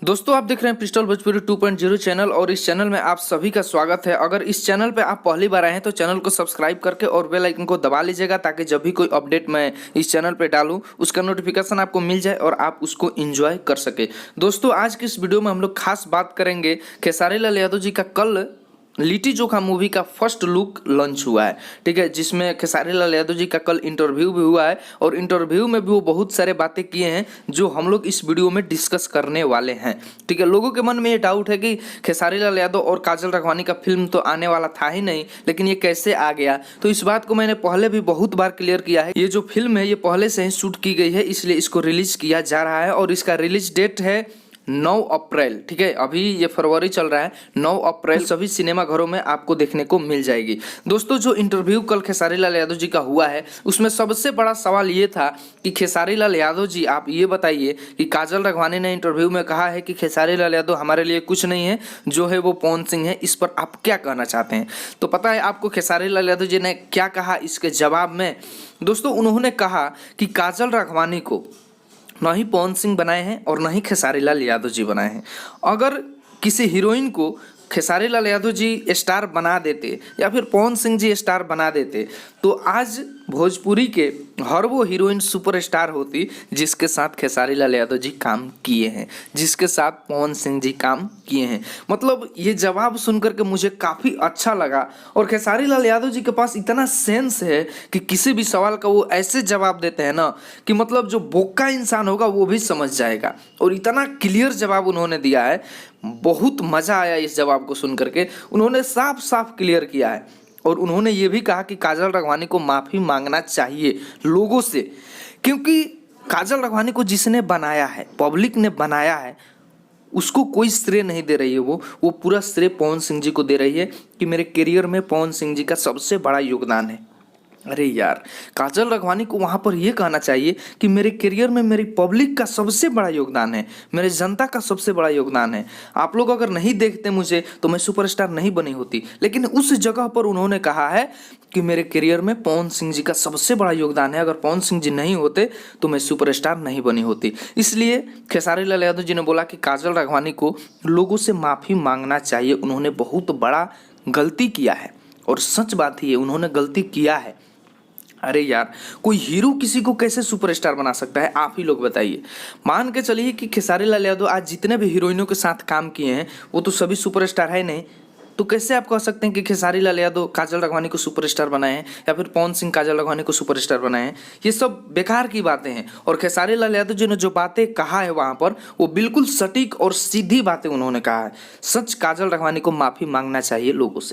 दोस्तों आप देख रहे हैं पिस्टल भोजपुरी 2.0 चैनल और इस चैनल में आप सभी का स्वागत है। अगर इस चैनल पे आप पहली बार आए हैं तो चैनल को सब्सक्राइब करके और बेल आइकन को दबा लीजिएगा ताकि जब भी कोई अपडेट मैं इस चैनल पे डालूं उसका नोटिफिकेशन आपको मिल जाए और आप उसको एंजॉय कर सके। दोस्तों आज की इस वीडियो में हम लोग खास बात करेंगे खेसारी लाल यादव जी का कल लिट्टी चोखा मूवी का फर्स्ट लुक लॉन्च हुआ है, ठीक है, जिसमें खेसारी लाल यादव जी का कल इंटरव्यू भी हुआ है और इंटरव्यू में भी वो बहुत सारे बातें किए हैं जो हम लोग इस वीडियो में डिस्कस करने वाले हैं। ठीक है, लोगों के मन में ये डाउट है कि खेसारी लाल यादव और काजल राघवानी का फिल्म तो आने वाला था ही नहीं, लेकिन ये कैसे आ गया। तो इस बात को मैंने पहले भी बहुत बार क्लियर किया है। ये जो फिल्म है ये पहले से ही शूट की गई है, इसलिए इसको रिलीज किया जा रहा है और इसका रिलीज डेट है 9 अप्रैल। ठीक है, अभी ये फरवरी चल रहा है, 9 अप्रैल सभी सिनेमा घरों में आपको देखने को मिल जाएगी। दोस्तों जो इंटरव्यू कल खेसारी लाल यादव जी का हुआ है उसमें सबसे बड़ा सवाल ये था कि खेसारी लाल यादव जी आप ये बताइए कि काजल राघवानी ने इंटरव्यू में कहा है कि खेसारी लाल यादव हमारे लिए कुछ नहीं है, जो है वो पवन सिंह है। इस पर आप क्या कहना चाहते हैं? तो पता है आपको खेसारी लाल यादव जी ने क्या कहा इसके जवाब में? दोस्तों उन्होंने कहा कि काजल राघवानी को न ही पवन सिंह बनाए हैं और न ही खेसारी लाल यादव जी बनाए हैं। अगर किसी हीरोइन को खेसारी लाल यादव जी स्टार बना देते या फिर पवन सिंह जी स्टार बना देते तो आज भोजपुरी के हर वो हीरोइन सुपरस्टार होती जिसके साथ खेसारी लाल यादव जी काम किए हैं, जिसके साथ पवन सिंह जी काम किए हैं। मतलब ये जवाब सुनकर के मुझे काफ़ी अच्छा लगा और खेसारी लाल यादव जी के पास इतना सेंस है कि किसी भी सवाल का वो ऐसे जवाब देते हैं ना कि मतलब जो बोका इंसान होगा वो भी समझ जाएगा। और इतना क्लियर जवाब उन्होंने दिया है, बहुत मज़ा आया इस जवाब को सुन करके। उन्होंने साफ साफ क्लियर किया है और उन्होंने ये भी कहा कि काजल राघवानी को माफ़ी मांगना चाहिए लोगों से, क्योंकि काजल राघवानी को जिसने बनाया है, पब्लिक ने बनाया है, उसको कोई श्रेय नहीं दे रही है। वो पूरा श्रेय पवन सिंह जी को दे रही है कि मेरे करियर में पवन सिंह जी का सबसे बड़ा योगदान है। अरे यार, काजल राघवानी को वहाँ पर यह कहना चाहिए कि मेरे करियर में मेरी पब्लिक का सबसे बड़ा योगदान है, मेरे जनता का सबसे बड़ा योगदान है। आप लोग अगर नहीं देखते मुझे तो मैं सुपरस्टार नहीं बनी होती। लेकिन उस जगह पर उन्होंने कहा है कि मेरे करियर में पवन सिंह जी का सबसे बड़ा योगदान है, अगर पवन सिंह जी नहीं होते तो मैं सुपरस्टार नहीं बनी होती। इसलिए खेसारी लाल यादव जी ने बोला कि काजल राघवानी को लोगों से माफ़ी मांगना चाहिए, उन्होंने बहुत बड़ा गलती किया है। और सच बात ही है, उन्होंने गलती किया है। अरे यार, कोई हीरो किसी को कैसे सुपरस्टार बना सकता है, आप ही लोग बताइए। मान के चलिए कि खेसारी लाल यादव आज जितने भी हीरोइनों के साथ काम किए हैं वो तो सभी सुपरस्टार है नहीं, तो कैसे आप कह सकते हैं कि खेसारी लाल यादव काजल राघवानी को सुपरस्टार बनाए हैं या फिर पवन सिंह काजल राघवानी को सुपरस्टार बनाए हैं? ये सब बेकार की बातें हैं। और खेसारी लाल यादव जी ने जो बातें कहा है वहाँ पर वो बिल्कुल सटीक और सीधी बातें उन्होंने कहा है। सच काजल राघवानी को माफ़ी मांगना चाहिए लोगों से।